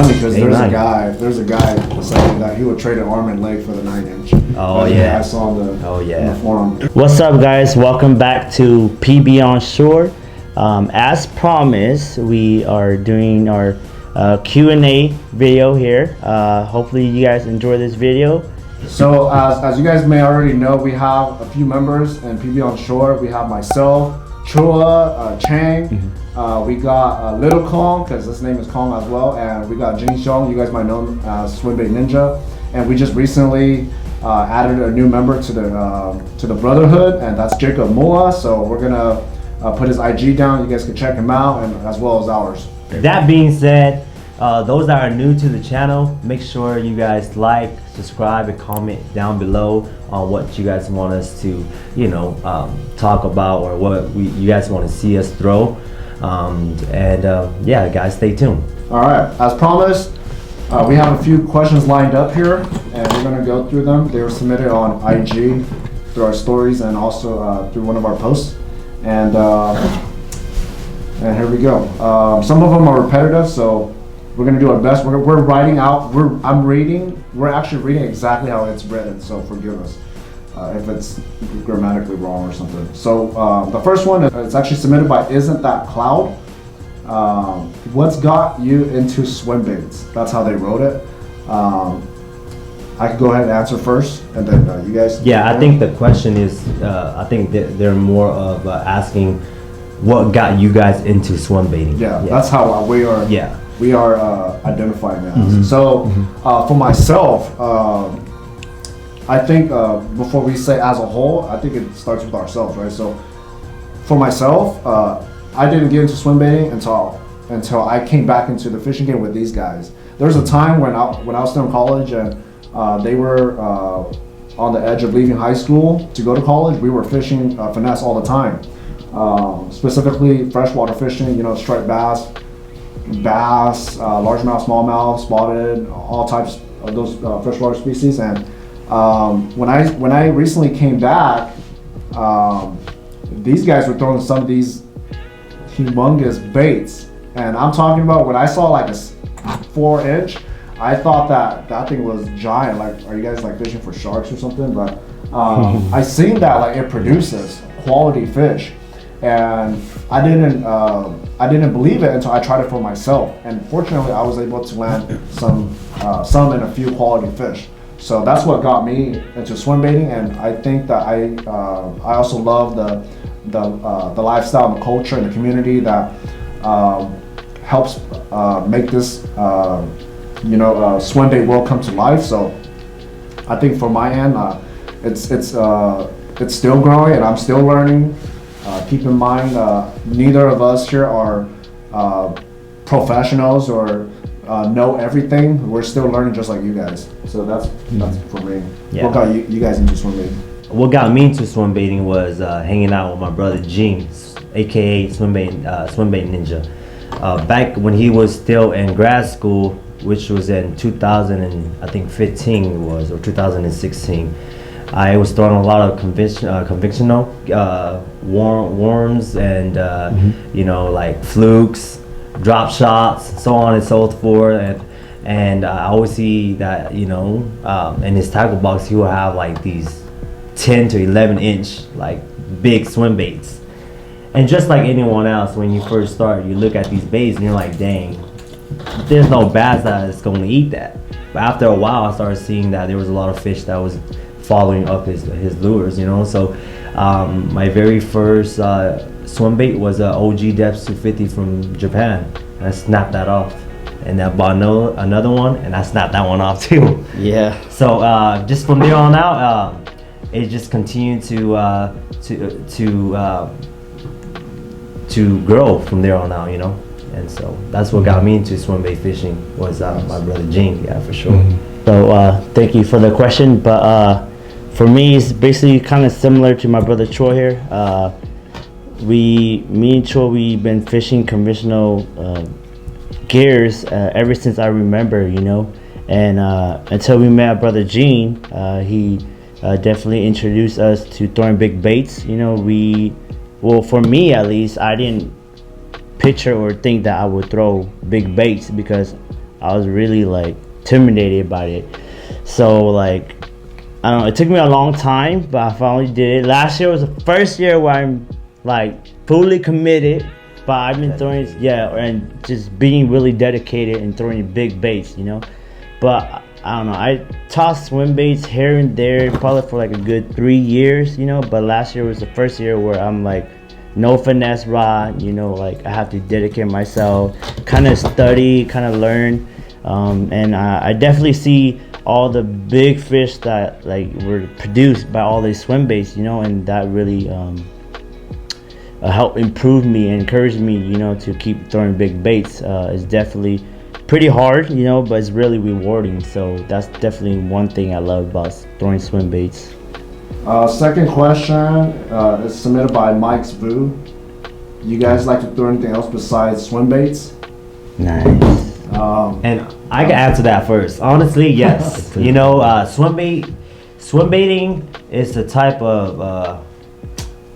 funny because there's a guy saying that he would trade an arm and leg for the 9-inch. Oh yeah, I saw on the forum. What's up, guys? Welcome back to PB on Shore. As promised, we are doing our Q&A video here. Hopefully you guys enjoy this video. So as you guys may already know, we have a few members in PB on Shore. We have myself, Chua, Chang. We got Little Kong, because his name is Kong as well, and we got Jing Xiong. You guys might know him as Swim Bait Ninja. And we just recently added a new member to the Brotherhood, and that's Jacob Mua. So we're gonna put his IG down. You guys can check him out, and as well as ours. That being said, those that are new to the channel, make sure you guys like, subscribe, and comment down below on what you guys want us to, talk about, or what you guys want to see us throw. Yeah, guys, stay tuned. All right, as promised, we have a few questions lined up here, and we're gonna go through them. They were submitted on IG through our stories and also through one of our posts. And here we go. Some of them are repetitive, so we're gonna do our best. We're writing out. We're actually reading exactly how it's written. So forgive us if it's grammatically wrong or something. So the first one, it's actually submitted by Isn't That Cloud. What's got you into swim baits? That's how they wrote it. I can go ahead and answer first, and then you guys. Yeah, I think the question is, I think they're more of asking what got you guys into swim baiting. Yeah, that's how we are. Yeah. We are identifying that. So for myself, I think before we say as a whole, I think it starts with ourselves, right? So for myself, I didn't get into swim baiting until I came back into the fishing game with these guys. There was a time when I was still in college, and they were on the edge of leaving high school to go to college. We were fishing finesse all the time, specifically freshwater fishing. Striped bass, largemouth, smallmouth, spotted, all types of those freshwater species. And when I recently came back, these guys were throwing some of these humongous baits, and I'm talking about when I saw like a 4-inch, I thought that thing was giant. Like, are you guys like fishing for sharks or something? But I seen that like it produces quality fish, and I didn't believe it until I tried it for myself. And fortunately, I was able to land some and a few quality fish. So that's what got me into swim baiting, and I think that I also love the lifestyle and the culture and the community that helps make this swim bait world come to life. So I think for my end, it's still growing, and I'm still learning. Keep in mind, neither of us here are professionals or know everything. We're still learning just like you guys. So that's for me. Yeah. What got you guys into swim baiting? What got me into swim baiting was hanging out with my brother Jing, aka Swim Bait Ninja. Back when he was still in grad school, which was in 2015 it was, or 2016. I was throwing a lot of conventional worms and like flukes, drop shots, so on and so forth. And I always see that in his tackle box he will have like these 10 to 11-inch like big swim baits. And just like anyone else, when you first start, you look at these baits and you're like, dang, there's no bass that is going to eat that. But after a while, I started seeing that there was a lot of fish that was following up his lures, So my very first swim bait was an OG Depths 250 from Japan. And I snapped that off, and I bought another one, and I snapped that one off too. Yeah. So just from there on out, it just continued to grow from there on out, And so that's what got me into swim bait fishing was my brother Jing, yeah, for sure. So thank you for the question, but for me it's basically kind of similar to my brother Choi here. Me and Choi, we've been fishing conventional gears ever since I remember, and until we met our brother Gene. He definitely introduced us to throwing big baits. Well, for me at least, I didn't picture or think that I would throw big baits, because I was really like intimidated by it. So like, I don't know, it took me a long time, but I finally did it. Last year was the first year where I'm like fully committed, but I've been throwing, and just being really dedicated and throwing big baits, you know. But I don't know, I tossed swim baits here and there probably for like a good 3 years, you know. But last year was the first year where I'm like, no finesse rod, you know, like I have to dedicate myself, kind of study, kind of learn. And I definitely see all the big fish that like were produced by all these swim baits, you know, and that really helped improve me and encourage me, you know, to keep throwing big baits. It's definitely pretty hard, you know, but it's really rewarding. So that's definitely one thing I love about throwing swim baits. Second question is submitted by Mike's Vu. You guys like to throw anything else besides swim baits? Nice. And I can answer that first. Honestly, yes. You know, swim baiting is the type of,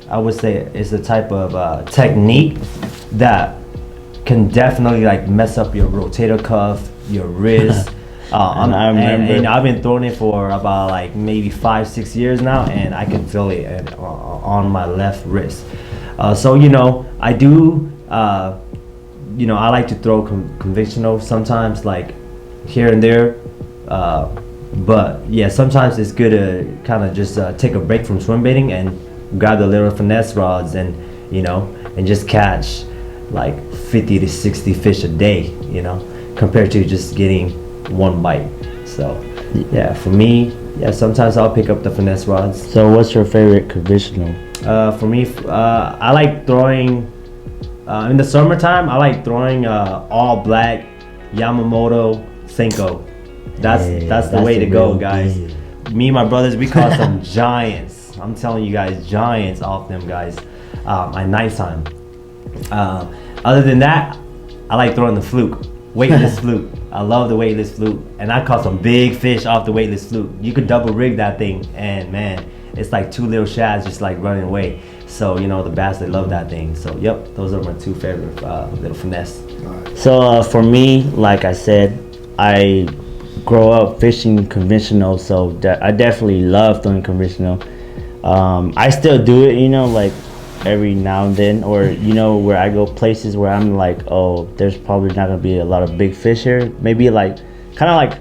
I would say, it's a type of technique that can definitely like mess up your rotator cuff, your wrist. I remember. And I've been throwing it for about like maybe 5-6 years now, and I can feel it on my left wrist. So you know, I do. You know, I like to throw conventional sometimes, like here and there. But yeah, sometimes it's good to kind of just take a break from swim baiting and grab the little finesse rods and, you know, and just catch like 50 to 60 fish a day, you know, compared to just getting one bite. So yeah, for me, yeah, sometimes I'll pick up the finesse rods. So what's your favorite conventional? For me, I like throwing, in the summertime, I like throwing all black Yamamoto Senko. That's the way to go, guys. Me and my brothers, we caught some giants. I'm telling you guys, giants off them guys at nighttime. Other than that, I like throwing the fluke, weightless fluke. I love the weightless fluke, and I caught some big fish off the weightless fluke. You could double rig that thing, and man, it's like two little shads just like running away. So you know, the bass, they love that thing. So yep, those are my two favorite little finesse. So for me, like I said, I grow up fishing conventional, so I definitely love throwing conventional. I still do it, you know, like every now and then, or you know, where I go places where I'm like, oh, there's probably not gonna be a lot of big fish here, maybe like kind of like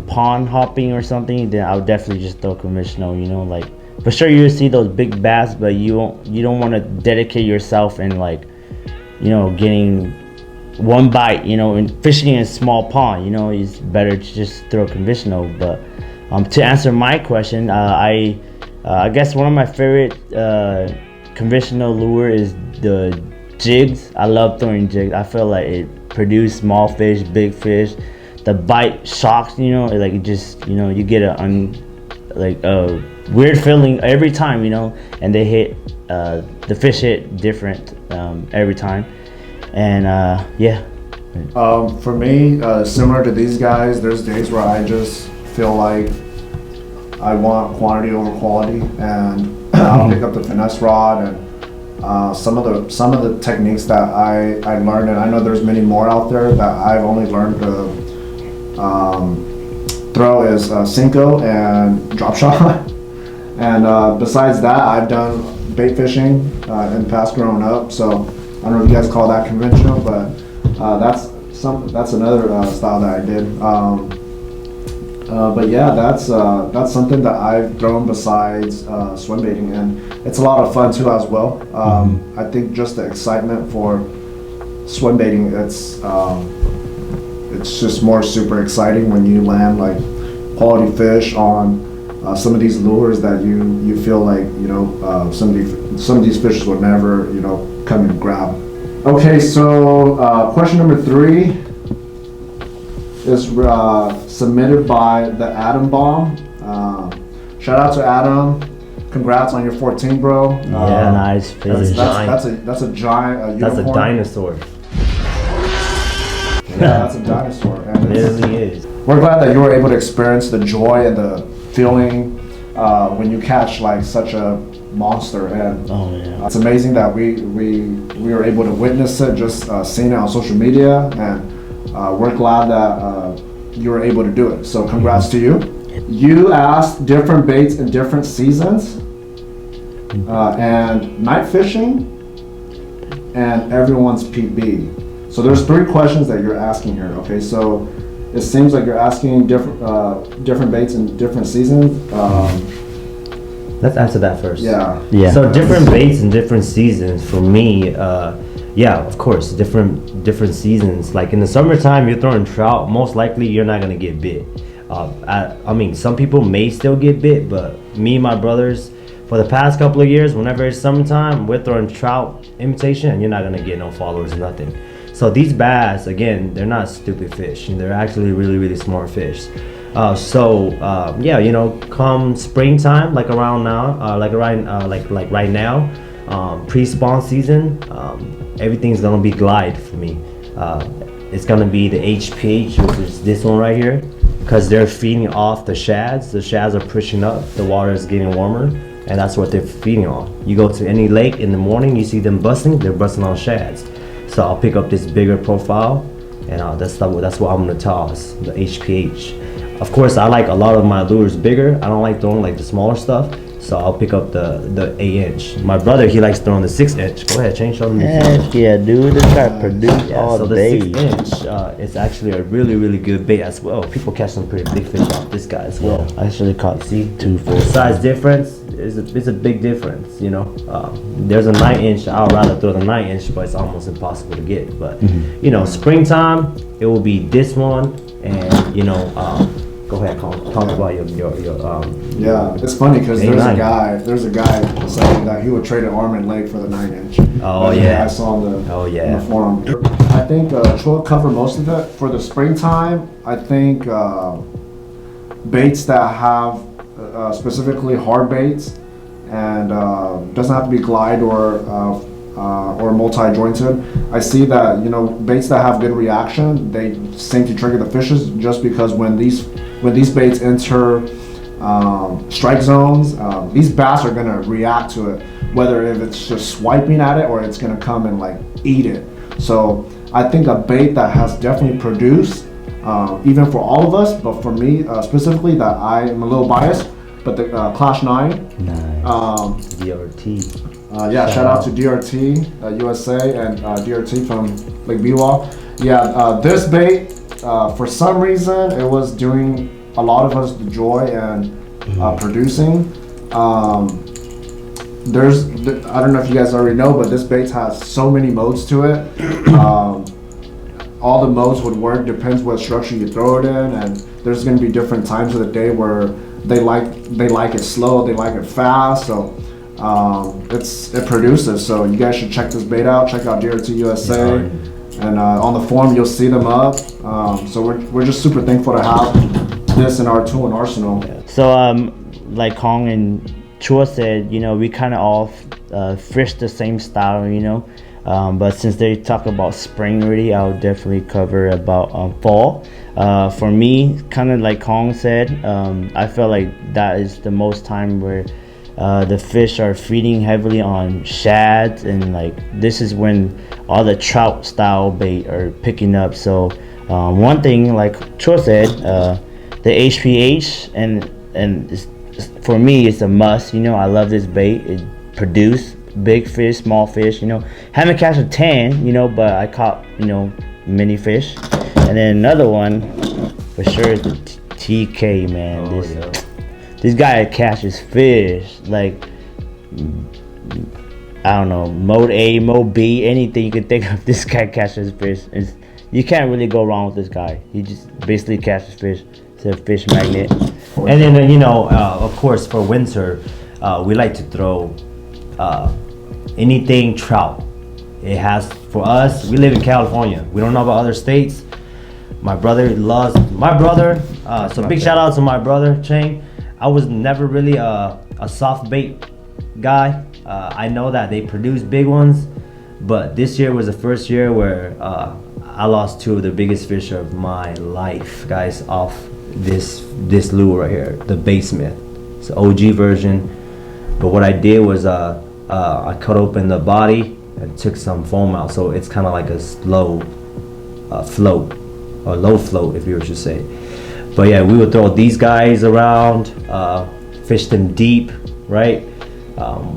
pond hopping or something, then I would definitely just throw conventional, you know. Like for sure you'll see those big bass, but you don't want to dedicate yourself and like, you know, getting one bite, you know, and fishing in a small pond, you know, it's better to just throw conventional. But to answer my question, I guess one of my favorite conventional lure is the jigs. I love throwing jigs. I feel like it produces small fish, big fish. The bite shocks, you know, like it just, you know, you get a weird feeling every time, you know, and they hit, the fish hit different every time. And yeah. For me, similar to these guys, there's days where I just feel like I want quantity over quality, and I'll pick up the finesse rod and some of the techniques that I learned, and I know there's many more out there that I've only learned to throw is Senko and drop shot. And besides that, I've done bait fishing in the past growing up, so I don't know if you guys call that conventional, but that's another style that I did. But yeah, that's something that I've thrown besides swim baiting, and it's a lot of fun too as well. I think just the excitement for swim baiting, it's just more super exciting when you land like quality fish on some of these lures that you feel like, you know, some of these fish will never, you know, come and grab. Okay, so question number 3 is submitted by the Adam Bomb. Shout out to Adam. Congrats on your 14, bro. Yeah, nice fish. That's a giant. That's a dinosaur. Yeah, that's a dinosaur. And It really is. we're glad that you were able to experience the joy and the feeling when you catch like such a monster, and it's amazing that we were able to witness it, just seeing it on social media, and we're glad that you were able to do it. So congrats to you. You asked different baits in different seasons, and night fishing, and everyone's PB. So there's 3 questions that you're asking here. Okay, so it seems like you're asking different baits in different seasons. Let's answer that first. Yeah. So different baits in different seasons. For me, yeah, of course, different seasons. Like in the summertime, you're throwing trout. Most likely, you're not gonna get bit. I mean, some people may still get bit, but me and my brothers, for the past couple of years, whenever it's summertime, we're throwing trout imitation, and you're not gonna get no followers, nothing. So these bass, again, they're not stupid fish. They're actually really, really smart fish. Yeah, you know, come springtime, like around now, like right now, pre-spawn season, everything's gonna be glide for me. It's gonna be the HPH, which is this one right here, because they're feeding off the shads. The shads are pushing up, the water is getting warmer, and that's what they're feeding on. You go to any lake in the morning, you see them busting, they're busting on shads. So I'll pick up this bigger profile, and that's what I'm gonna toss, the HPH. Of course, I like a lot of my lures bigger. I don't like throwing like the smaller stuff, so I'll pick up the 8-inch. My brother, he likes throwing the 6-inch. Go ahead, show them. Heck yeah, dude, this guy produced all so the day. 6-inch is actually a really, really good bait as well. People catch some pretty big fish off this guy as well. I actually caught two, four. Size difference is a big difference, you know. There's a 9-inch. I'd rather throw the 9-inch, but it's almost impossible to get. But you know, springtime, it will be this one, and you know, go ahead, talk about your Yeah, it's funny because there's a 89. guy saying that he would trade an arm and leg for the 9-inch. Oh yeah, I saw on the yeah. on the forum. I think Chua covered most of it for the springtime. I think baits that have specifically hard baits and doesn't have to be glide or multi-jointed. I see that, you know, baits that have good reaction, they seem to trigger the fishes just because when these baits enter strike zones, these bass are gonna react to it, whether if it's just swiping at it or it's gonna come and like eat it. So I think a bait that has definitely produced, even for all of us, but for me specifically, that I am a little biased, but the Clash 9. Nice. DRT. Yeah, shout out to DRT USA and DRT from Lake Biwa. Yeah, this bait, for some reason, it was doing a lot of us the joy and producing. I don't know if you guys already know, but this bait has so many modes to it. All the modes would work, depends what structure you throw it in, and there's going to be different times of the day where they like it slow, they like it fast. So it produces. So you guys should check this bait out. Check out DRT USA, and on the forum you'll see them up. So we're just super thankful to have this in our tool and arsenal. So like Kong and Chua said, you know, we kind of all fish the same style, you know. But since they talk about spring already, I'll definitely cover about fall. For me, kind of like Kong said, I feel like that is the most time where the fish are feeding heavily on shads, and like this is when all the trout style bait are picking up. So one thing, like Chua said, the HPH and for me it's a must. You know, I love this bait. It produces big fish, small fish, you know. Haven't catch a 10, you know, but I caught, you know, mini fish. And then another one for sure is the TK, man. This guy catches fish like, I don't know, mode A, mode B, anything you can think of. This guy catches fish. You can't really go wrong with this guy. He just basically catches fish. It's a fish magnet. And then you know, of course, for winter, we like to throw anything trout. It has, for us, we live in California. We don't know about other states. My brother loves, so big shout out to my brother, Chang. I was never really a soft bait guy. I know that they produce big ones, but this year was the first year where I lost 2 of the biggest fish of my life, guys, off this lure right here, the Baitsmith. It's the OG version. But what I did was I cut open the body and took some foam out, so it's kind of like a slow float. or low float, if you were to say. But yeah, we would throw these guys around, fish them deep, right?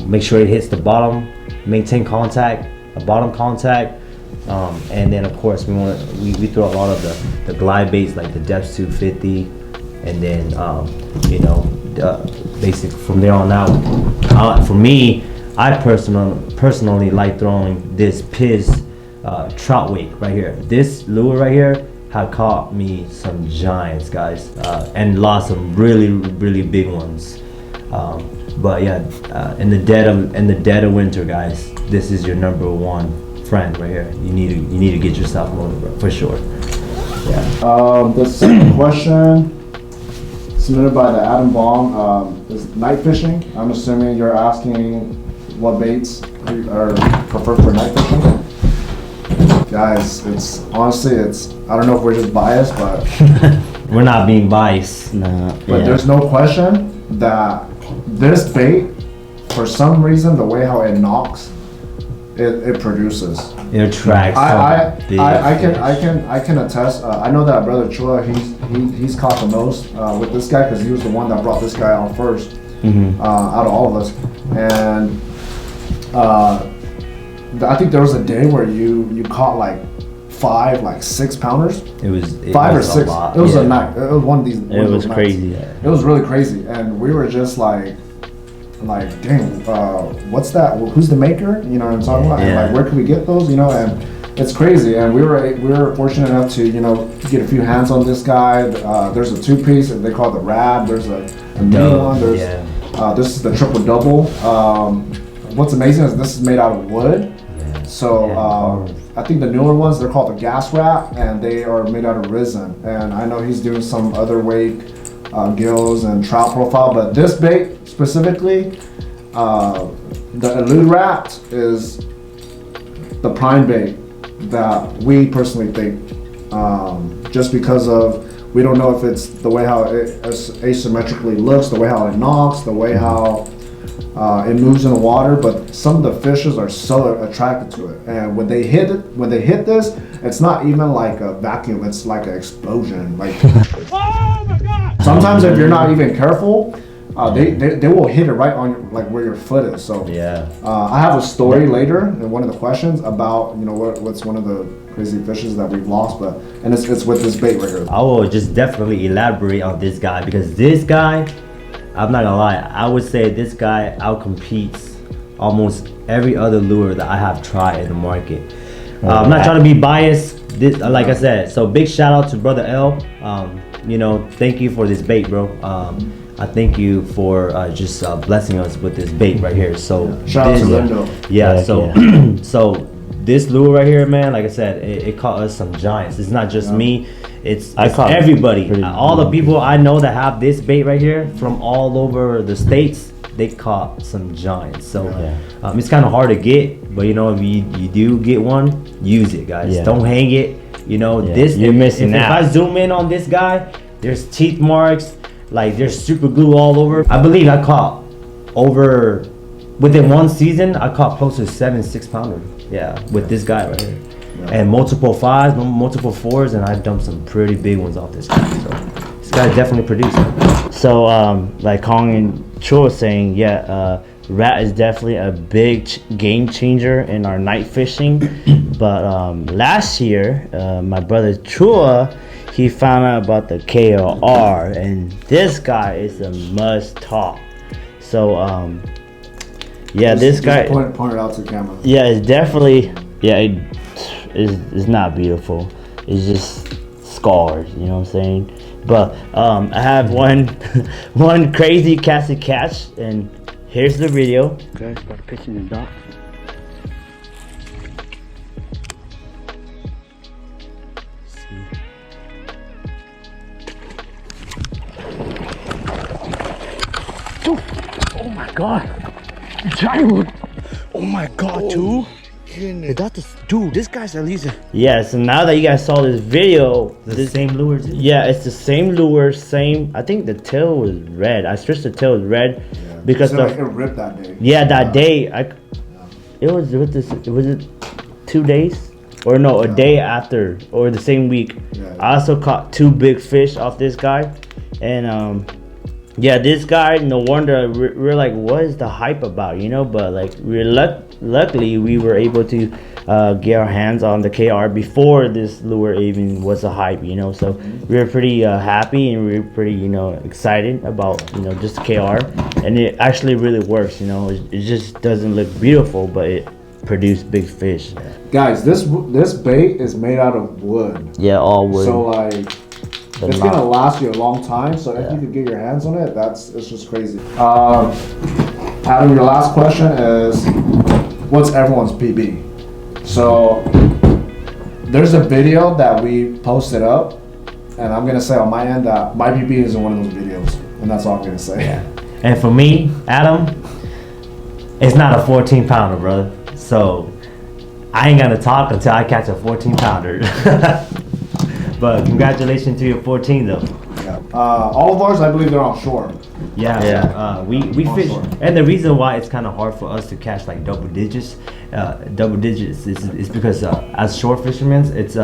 Make sure it hits the bottom, maintain contact, a bottom contact, and then of course we throw a lot of the glide baits like the depth 250, and then basic from there on out. For me, I personally like throwing this Piz trout wake right here. This lure right here had caught me some giants, guys, and lost some really big ones. But yeah, in the dead of winter, guys, this is your number one friend right here. You need to get yourself one, bro, for sure. Yeah. The second question submitted by the Adam Baum is night fishing. I'm assuming you're asking what baits are preferred for night fishing. Guys, it's honestly, I don't know if we're just biased, but we're not being biased. No. But there's no question that this bait, for some reason, the way how it knocks, it produces. It attracts. I can attest. I know that Brother Chua, he's caught the most with this guy because he was the one that brought this guy out first out of all of us. And I think there was a day where you caught like 6 pounders. It was 5 or 6. It was a night. It was one of these. It was crazy. It was really crazy, and we were just like, dang, what's that? Who's the maker? You know what I'm talking about? And like, where can we get those? You know, and it's crazy. And we were fortunate enough to get a few hands on this guy. There's a 2-piece, and they call it the Rab. There's a new one. There's this is the triple double. What's amazing is this is made out of wood. So I think the newer ones, they're called the gas wrap, and they are made out of resin. And I know he's doing some other wake, gills and trout profile, but this bait specifically, the elude wrapped is the prime bait that we personally think, just because of, we don't know if it's the way how it asymmetrically looks, the way how it knocks, the way how it moves in the water, but some of the fishes are so attracted to it, and when they hit this, it's not even like a vacuum; it's like an explosion. Like, oh my God! Sometimes if you're not even careful, they will hit it right on like where your foot is. So I have a story later in one of the questions about what's one of the crazy fishes that we've lost, and it's with this bait right here. I will just definitely elaborate on this guy because this guy, I'm not gonna lie, I would say this guy outcompetes almost every other lure that I have tried in the market. I'm not trying to be biased. This, like I said, so big shout out to Brother L. Thank you for this bait, bro. I thank you for just blessing us with this bait right here. So shout out to Lindo. Yeah. So this lure right here, man, like I said, it caught us some giants. It's not just me. It's everybody. All the people I know that have this bait right here from all over the states, they caught some giants. So it's kind of hard to get, but if you do get one, use it, guys. Don't hang it. This you're missing out. If I zoom in on this guy, there's teeth marks, like there's super glue all over. I believe I caught within one season, I caught close to 7 6-pounder. Yeah, with this guy right here. And multiple 5s, multiple 4s, and I dumped some pretty big ones off this guy. So this guy definitely produced. So like Kong and Chua was saying, rat is definitely a big game changer in our night fishing. But last year, my brother Chua, he found out about the KLR, and this guy is a must talk. So this guy point it out to the camera. Yeah, it's definitely it's not beautiful. It's just scars, you know what I'm saying? But I have one crazy casted catch, and here's the video. Guys, got a pitch in the dock. Dude, oh my God, giant one. Oh my God, dude. Dude, this guy's at least. Yeah, so now that you guys saw this video, the same lure. Yeah, it's the same lure, same. I think the tail was red. I switched the tail was red because it ripped that day. Yeah, that day it was with this. Was it 2 days? or no, a day after, or the same week. Yeah. I also caught 2 big fish off this guy, and yeah, this guy, no wonder we're like, what is the hype about, you know? But like, luckily we were able to get our hands on the KR before this lure even was a hype, you know. So we were pretty happy, and we were pretty, you know, excited about, you know, just KR, and it actually really works, you know. It just doesn't look beautiful, but it produced big fish. Guys, this bait is made out of wood. Yeah, all wood. So like, But it's not- gonna last you a long time. So if Yeah. you could get your hands on it, it's just crazy. Adam, your last question is, what's everyone's PB? So there's a video that we posted up, and I'm gonna say on my end that my PB is in one of those videos, and that's all I'm gonna say. Yeah. And for me, Adam, it's not a 14 pounder, brother. So I ain't gonna talk until I catch a 14 pounder. But congratulations to your 14 though. Yeah. All of ours, I believe, they're on shore. Yeah, Yeah. we On fish, shore. and the reason why it's kind of hard for us to catch like double digits is because as shore fishermen, it's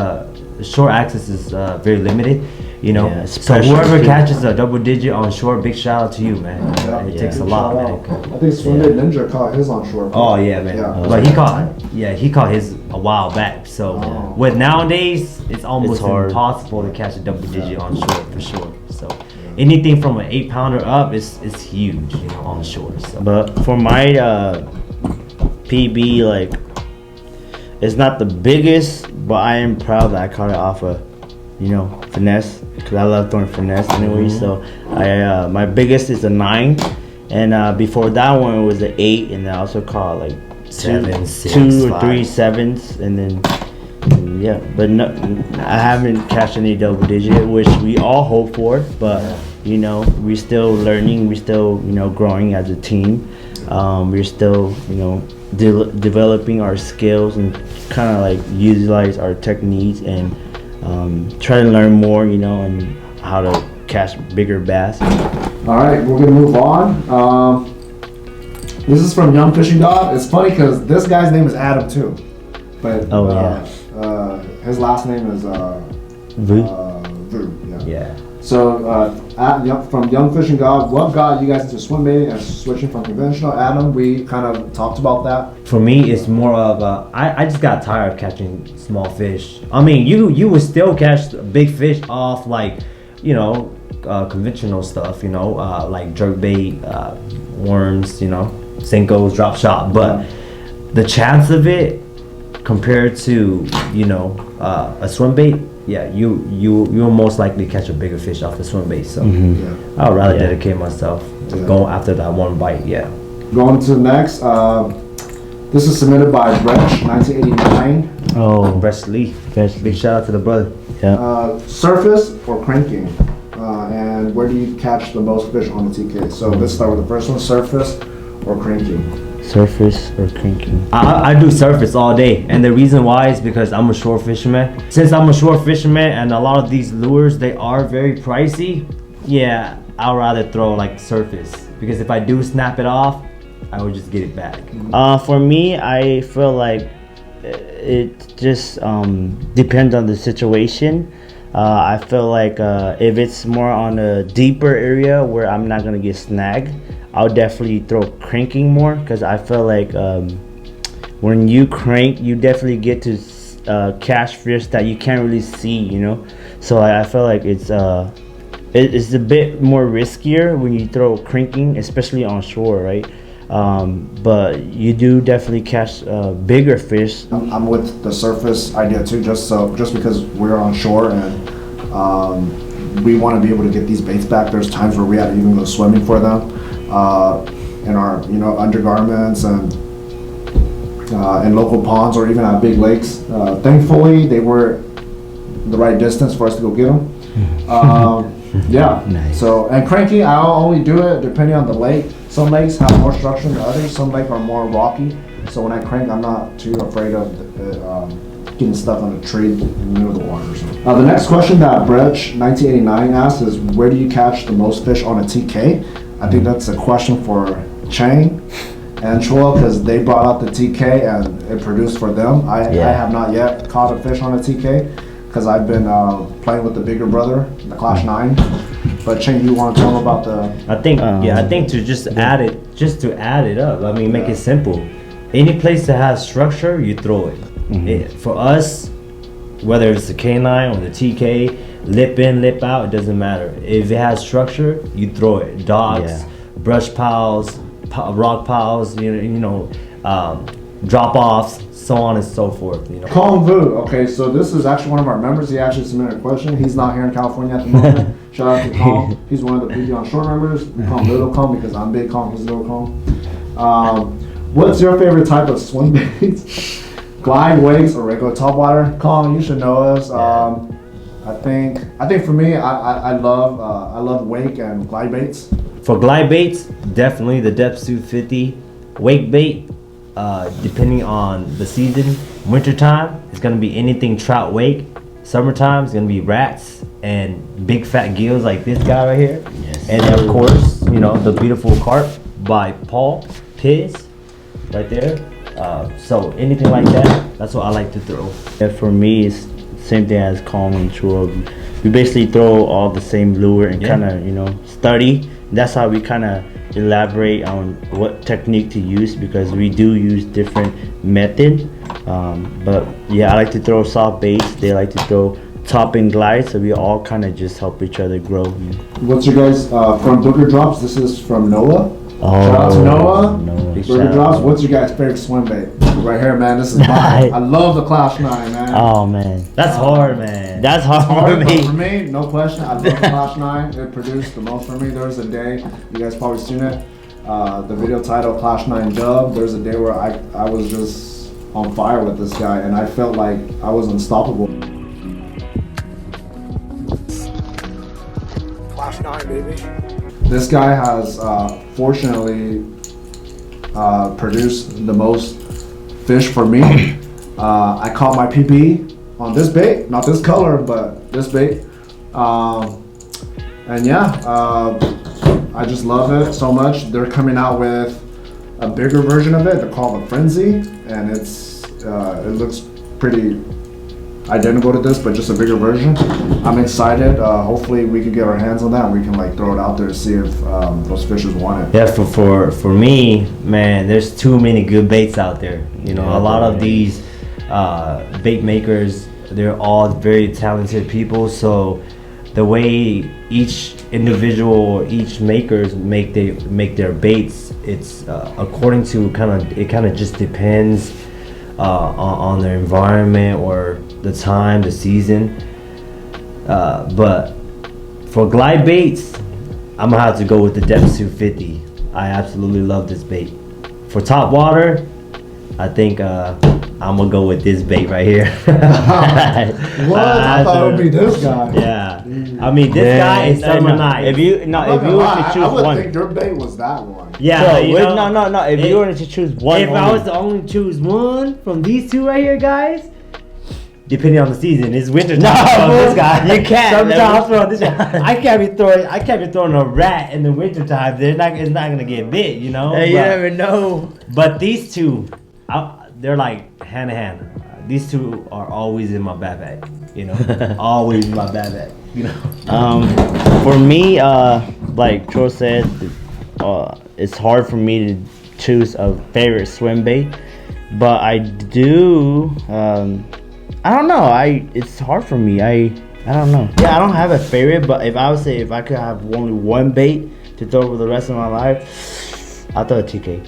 shore access is very limited, you know. Yeah, so especially whoever too. catches a double digit on shore, big shout out to you, man. Yeah. It takes a Shout lot, out. man. I think Swim Bait Ninja caught his on shore. Oh yeah, man. Yeah. But he caught his a while back. So Oh. with nowadays, it's almost It's hard. impossible to catch a double digit on shore for sure. So anything from an 8 pounder up is huge, you know, on shore. So But for my PB, like, it's not the biggest, but I am proud that I caught it off a, you know, finesse, because I love throwing finesse anyway. So I my biggest is a 9, and before that one it was an 8, and I also caught like Seven, six, 2 or five. 3 sevens, and then yeah. But no, I haven't catch any double digit, which we all hope for. But you know, we're still learning, we're still, you know, growing as a team. We're still, you know, developing our skills and kind of like utilize our techniques and try to learn more, you know, and how to catch bigger bass. All right, we're gonna move on. This is from Young Fishing God. It's funny because this guy's name is Adam too, but Oh, yeah. his last name is Vu? Vu. Yeah. yeah. So from Young Fishing God, what got you guys into swim baiting and switching from conventional? Adam, we kind of talked about that. For me, it's more of I just got tired of catching small fish. I mean, you would still catch big fish off like, you know, conventional stuff, you know, like jerk bait, worms, you know, Senkos, drop shot. But the chance of it compared to, you know, a swim bait, yeah, you'll most likely catch a bigger fish off the swim bait. So Yeah. I would rather Yeah. dedicate myself to Yeah. go after that one bite. Yeah. Going to the next. This is submitted by Brett, 1989. Oh, Brett Lee. Brett Lee. Big shout out to the brother. yeah. Surface or cranking, and where do you catch the most fish on the TK? So let's start with the first one: surface or cranking. Surface or cranking? I do surface all day, and the reason why is because I'm a shore fisherman. Since I'm a shore fisherman, and a lot of these lures, they are very pricey. Yeah, I'd rather throw like surface, because if I do snap it off, I would just get it back. For me, I feel like it just depends on the situation. I feel like if it's more on a deeper area where I'm not gonna get snagged, I'll definitely throw cranking more, because I feel like when you crank, you definitely get to catch fish that you can't really see, you know. So I feel like it's a bit more riskier when you throw cranking, especially on shore, right? But you do definitely catch bigger fish. I'm with the surface idea too, just because we're on shore and we want to be able to get these baits back. There's times where we had to even go swimming for them in our, you know, undergarments and in local ponds or even at big lakes. Thankfully, they were the right distance for us to go get them. Yeah. Nice. So, and cranking, I'll only do it depending on the lake. Some lakes have more structure than others. Some lakes are more rocky. So when I crank, I'm not too afraid of getting stuff on a tree in the middle of the water or something. The next question that Brech 1989 asked is, where do you catch the most fish on a TK? I think that's a question for Chang. and Chua, because they brought out the TK and it produced for them. I have not yet caught a fish on a TK because I've been playing with the bigger brother, the Clash 9. But Ching, you want to tell them about the? I think to just add it up. I mean, make it simple. Any place that has structure, you throw it. For us, whether it's the K9 or the TK, lip in, lip out, it doesn't matter. If it has structure, you throw it. Dogs, brush piles, rock piles, drop offs, so on and so forth. Kong Vu. Okay, so this is actually one of our members. He actually submitted a question. He's not here in California at the moment. Shout out to Kong. He's one of the PBONSHORE members. We call him Little Kong because I'm Big Kong. He's Little Kong. What's your favorite type of swim baits? Glide, wakes, or regular topwater? Kong, you should know us. I think for me, I love wake and glide baits. For glide baits, definitely the Depth 250. Wake bait, depending on the season. Wintertime, it's gonna be anything trout wake. Summertime, it's gonna be rats and big fat gills like this guy right here. Yes. And of course, the beautiful carp by Paul Piz, right there. So anything like that, that's what I like to throw. Yeah, for me, it's same thing as Calm and Chua. We basically throw all the same lure and kind of study. That's how we kind of elaborate on what technique to use, because we do use different method. But yeah, I like to throw soft baits. They like to throw top and glide, so we all kind of just help each other grow. What's your guys from Booger Drops? This is from Noah. Oh, shout out to Noah. Big Booger shout Drops. out. What's your guys' favorite swim bait? Right here, man. This is mine. I love the Clash 9, man. Oh man, That's hard, man. that's hard for But me. for me, no question. I love the Clash 9. It produced the most for me. There was a day, you guys probably seen it. The video title Clash 9 Dub. There's a day where I was just on fire with this guy, and I felt like I was unstoppable. Clash 9, baby. This guy has fortunately produced the most fish for me. I caught my PB on this bait, not this color, but this bait. And yeah, I just love it so much. They're coming out with a bigger version of it. They're called the Frenzy, and it looks pretty identical to this, but just a bigger version. I'm excited. Hopefully we can get our hands on that and we can like throw it out there to see if those fishers want it. Yeah, for me, man, there's too many good baits out there. A lot of these bait makers, they're all very talented people. So the way each individual or each makers make their baits, it's according to it kind of just depends on their environment or the time, the season. But for glide baits, I'm gonna have to go with the Depth 250. I absolutely love this bait. For top water, I think I'm gonna go with this bait right here. What? I thought it would be this guy. Yeah, I mean this guy is summer night. If you were to choose I would one, think your bait was that one. Yeah, so, you know, no. If you were to choose one, if I was to only choose one from these two right here, guys, depending on the season, it's winter time. No, This guy, you can't. Sometimes throw this guy. I can't be throwing a rat in the winter time. It's not gonna get bit, Hey, you never know. But these two, they're like hand in hand. These two are always in my backpack. Always in my backpack. For me, like Troy said, it's hard for me to choose a favorite swim bait, but I do. I don't know. It's hard for me. I don't know. Yeah, I don't have a favorite, but if I could have only one bait to throw for the rest of my life, I'll throw a TK.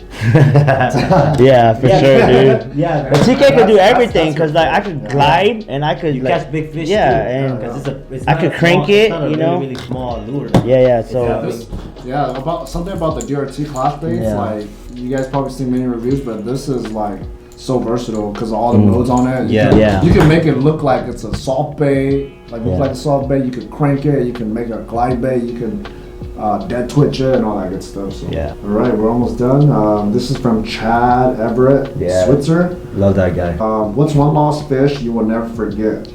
Yeah, for sure, dude. Yeah, But TK could do everything, because like I could glide and I could catch big fish. Yeah, too, and because it's I not could a crank small, it, it's not a you know? really small lure. Yeah. So About something about the DRT clash baits. Yeah. Like you guys probably seen many reviews, but this is like so versatile because all the modes on it. You can make it look like it's a soft bait, look like a soft bait. You could crank it. You can make a glide bait. You can dead twitch it and all that good stuff. So. Yeah. All right, we're almost done. This is from Chad Everett, Switzer. Love that guy. What's one lost fish you will never forget?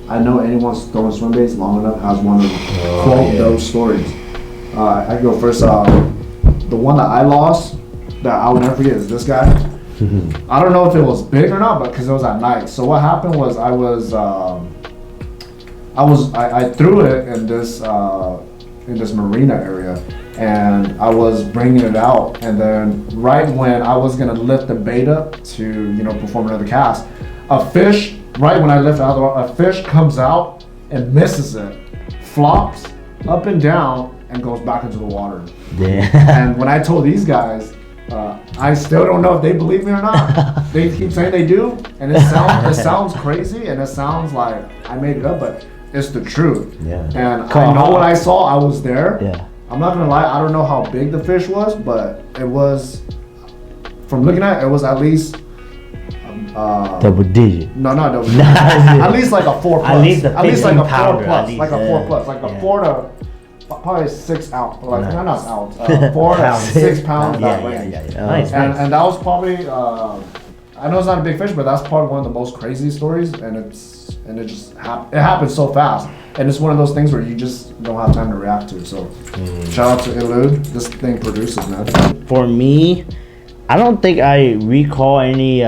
I know anyone throwing swim baits long enough has one of those stories. I can go first. The one that I lost that I will never forget is this guy. I don't know if it was big or not, but because it was at night. So what happened was I threw it in this marina area, and I was bringing it out, and then right when I was gonna lift the bait up to perform another cast, a fish right when I lift out a fish comes out and misses it, flops up and down, and goes back into the water. Yeah. And when I told these guys, I still don't know if they believe me or not. They keep saying they do, and it sounds crazy, and it sounds like I made it up, but it's the truth. Yeah. And I know what I saw. I was there. Yeah. I'm not gonna lie. I don't know how big the fish was, but it was. From looking at it, was at least. Double digit. No, not double digit. At least like a 4+. At least like a 4+. pounder, Like a 4+. Like a 4 to probably 6 ounce. Like not ounce. 4 to 6 pounds. That range. Nice. And that was probably. I know it's not a big fish, but that's probably one of the most crazy stories, and it just happened so fast, and it's one of those things where you just don't have time to react to. So, shout out to Elude. This thing produces, man. For me, I don't think I recall any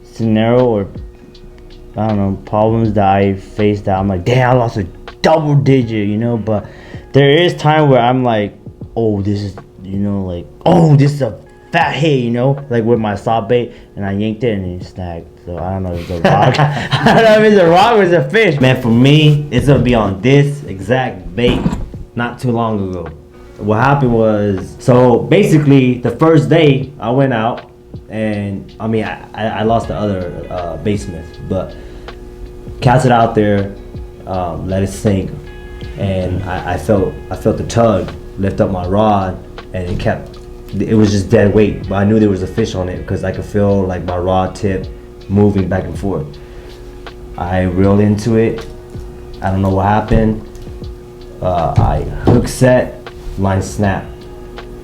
scenario or I don't know problems that I faced that I'm like, damn, I lost a double digit, but there is time where I'm like, oh, this is this is a fat hit, like with my saw bait, and I yanked it and it snagged. So I don't know if it's a rock. I don't know if it's a rock or it's a fish. Man, for me, it's gonna be on this exact bait not too long ago. What happened was, so basically the first day I went out, and I lost the other baitsmith, but cast it out there, let it sink, and I felt the tug lift up my rod, and it was just dead weight, but I knew there was a fish on it because I could feel like my rod tip moving back and forth. I reeled into it. I don't know what happened. I hook set, line snap,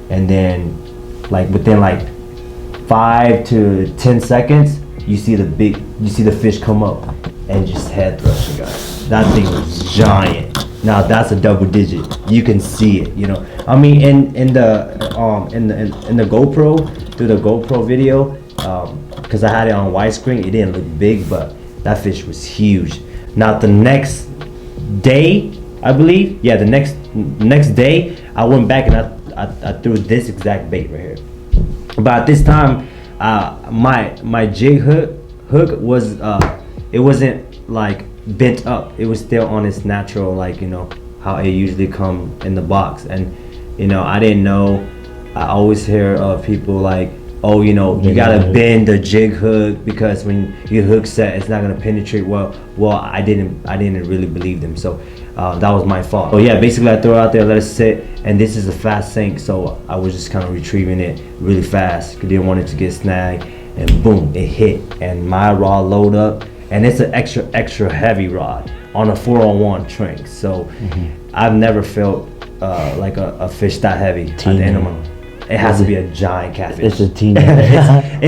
and then within 5 to 10 seconds, you see the fish come up and just head thrust you guys. That thing was giant. Now that's a double digit. You can see it. In the GoPro, through the GoPro video, because I had it on widescreen, it didn't look big, but that fish was huge. Now the next day, I believe, the next day, I went back and I threw this exact bait right here. But at this time, my jig hook was it wasn't bent up. It was still on its natural, how it usually come in the box. And I didn't know. I always hear of people oh, you gotta bend the jig hook because when you hook set, it's not gonna penetrate well. Well, I didn't really believe them, so that was my fault. So yeah, basically I threw it out there, let it sit, and this is a fast sink, so I was just kind of retrieving it really fast. Didn't want it to get snagged, and boom, it hit, and my rod load up, and it's an extra heavy rod on a 4-on-1 shrink. So I've never felt like a fish that heavy at the end of my. It has to be a giant catfish. It's a teeny. That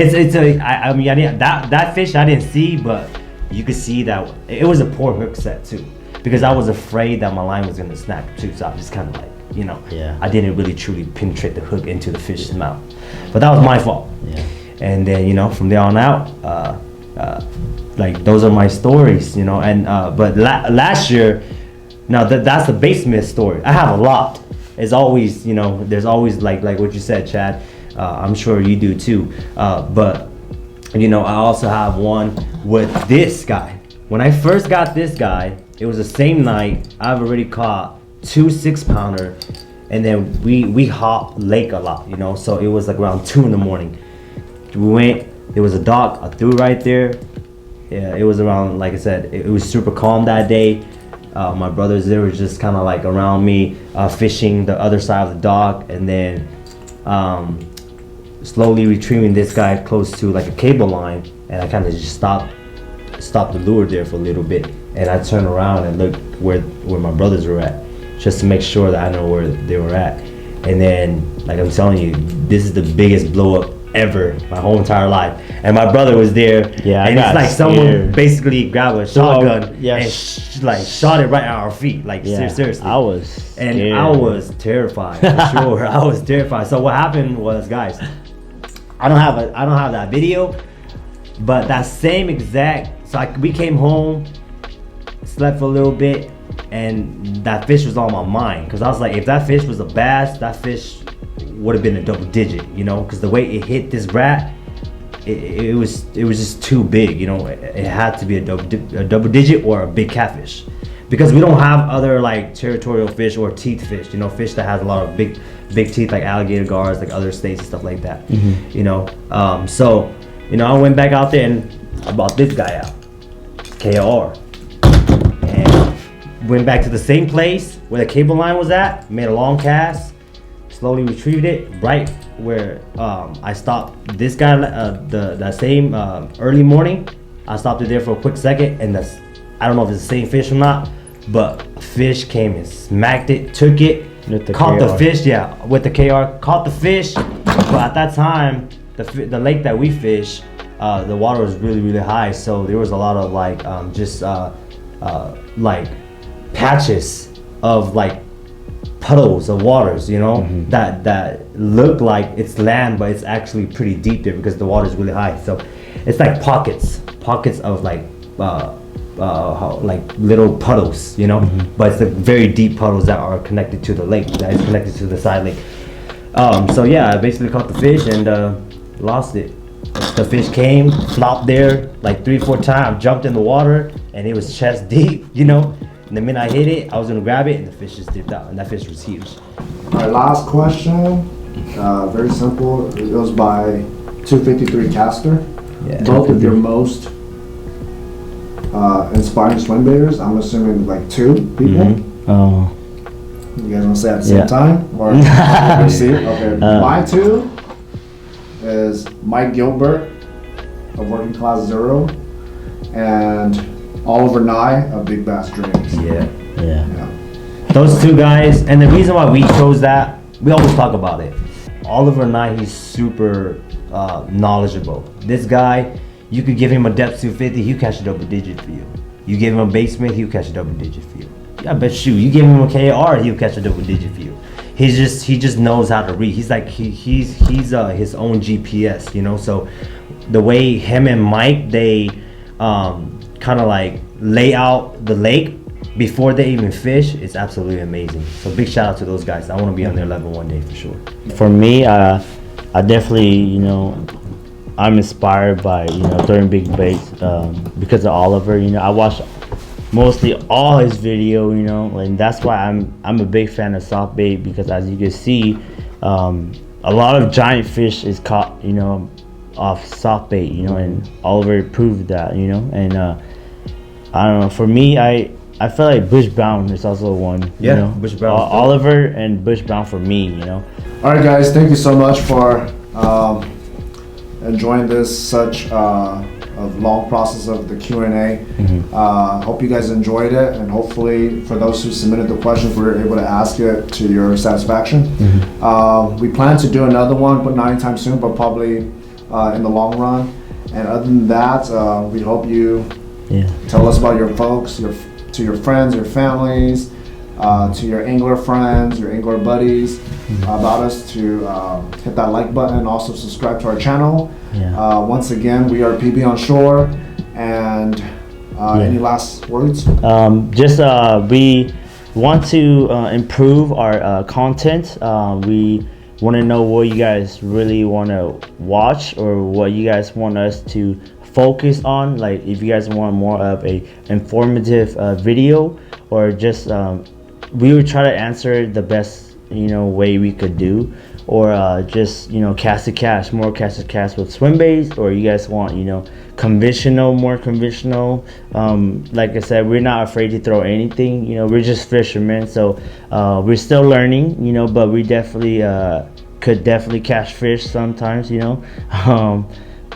fish I didn't see, but you could see that it was a poor hook set too, because I was afraid that my line was gonna snap too. So I was just kind of I didn't really truly penetrate the hook into the fish's mouth, but that was my fault. Yeah. And then from there on out, those are my stories, And but last year, now that's the baitsmith story. I have a lot. It's always, there's always like what you said, Chad. I'm sure you do too. But I also have one with this guy. When I first got this guy, it was the same night. I've already caught 2 6-pounder, and then we hop lake a lot, So it was around 2 in the morning. We went. There was a dock. I threw right there. Yeah, it was around, like I said, it was super calm that day. My brothers, they were just kind of around me, fishing the other side of the dock, and then slowly retrieving this guy close to a cable line, and I kind of just stopped the lure there for a little bit, and I turned around and looked where my brothers were at, just to make sure that I know where they were at. And then, I'm telling you, this is the biggest blow up ever my whole entire life, and my brother was there. Yeah, and it's someone basically grabbed a shotgun and shot it right at our feet. Seriously, I was scared. I was terrified for sure. I was terrified. So what happened was, guys, I don't have that video, but that same exact. So we came home, slept for a little bit, and that fish was on my mind because I was like, if that fish was a bass, that fish would have been a double digit, you know, because the way it hit this rat, it was just too big, you know. It had to be a double digit or a big catfish, because we don't have other like territorial fish or teeth fish, you know, fish that has a lot of big teeth like alligator guards, like other states and stuff like that, you know. So, you know, I went back out there and I brought this guy out, KR, and went back to the same place where the cable line was at, made a long cast, slowly retrieved it right where I stopped this guy the same early morning. I stopped it there for a quick second, and I don't know if it's the same fish or not, but a fish came and smacked it, took it, caught the fish, yeah, with the KR, caught the fish. But at that time, the lake that we fish, the water was really high, so there was a lot of like like patches of like puddles of waters, you know, that look like it's land, but it's actually pretty deep there because the water is really high. So it's like pockets of like little puddles, you know, but it's the very deep puddles that are connected to the lake, that is connected to the side lake. So yeah, I basically caught the fish and lost it. The fish came, flopped there like 3-4 times, jumped in the water, and it was chest deep, you know. And the minute I hit it, I was gonna grab it, and the fish just dipped out, and that fish was huge. All right, last question. Very simple. It goes by 253 caster. Yeah. Both of your most inspiring swim baiters. I'm assuming like 2 people. Oh. You guys want to say at the same time, or see? Okay. My 2 is Mike Gilbert of Working Class Zero, and Oliver Nye of Big Bass Dreams. Yeah. Those 2 guys, and the reason why we chose that, we always talk about it. Oliver Nye, he's super knowledgeable. This guy, you could give him a depth 250, he'll catch a double digit for you. You give him a basement, he'll catch a double digit for you. Yeah, but shoot, you give him a KR, he'll catch a double digit for you. He just knows how to read. He's like he's his own GPS, you know. So the way him and Mike, they kind of like lay out the lake before they even fish, it's absolutely amazing. So big shout out to those guys. I want to be on their level one day for sure. For me, I definitely, you know, I'm inspired by, you know, throwing big baits because of Oliver. You know, I watched mostly all his video, you know, and that's why I'm a big fan of soft bait, because as you can see, a lot of giant fish is caught, you know, off soft bait, you know, and Oliver proved that, you know. And I don't know, for me, I feel like Bush Brown is also one. Yeah, you know? Bush Brown. Oliver and Bush Brown for me, you know. All right, guys, thank you so much for enjoying this such a long process of the Q&A. Hope you guys enjoyed it, and hopefully for those who submitted the questions, we were able to ask it to your satisfaction. We plan to do another one, but not anytime soon, but probably in the long run. And other than that, we hope you tell us about your folks, to your friends, your families, to your angler friends, your angler buddies, about us, to hit that like button, also subscribe to our channel. Once again, we are PBONSHORE, and any last words? We want to improve our content. We want to know what you guys really want to watch, or what you guys want us to focus on. Like if you guys want more of a informative video, or just we would try to answer the best, you know, way we could do, or just, you know, cast to cast, more cast to cast with swim baits, or you guys want, you know, more conventional. Like I said, we're not afraid to throw anything, you know. We're just fishermen, so we're still learning, you know, but we definitely could definitely catch fish sometimes, you know.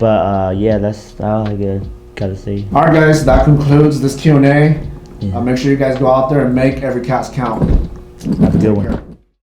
Yeah, that's all I gotta say. All right, guys, that concludes this Q&A. Make sure you guys go out there and make every cast count. Have a good one.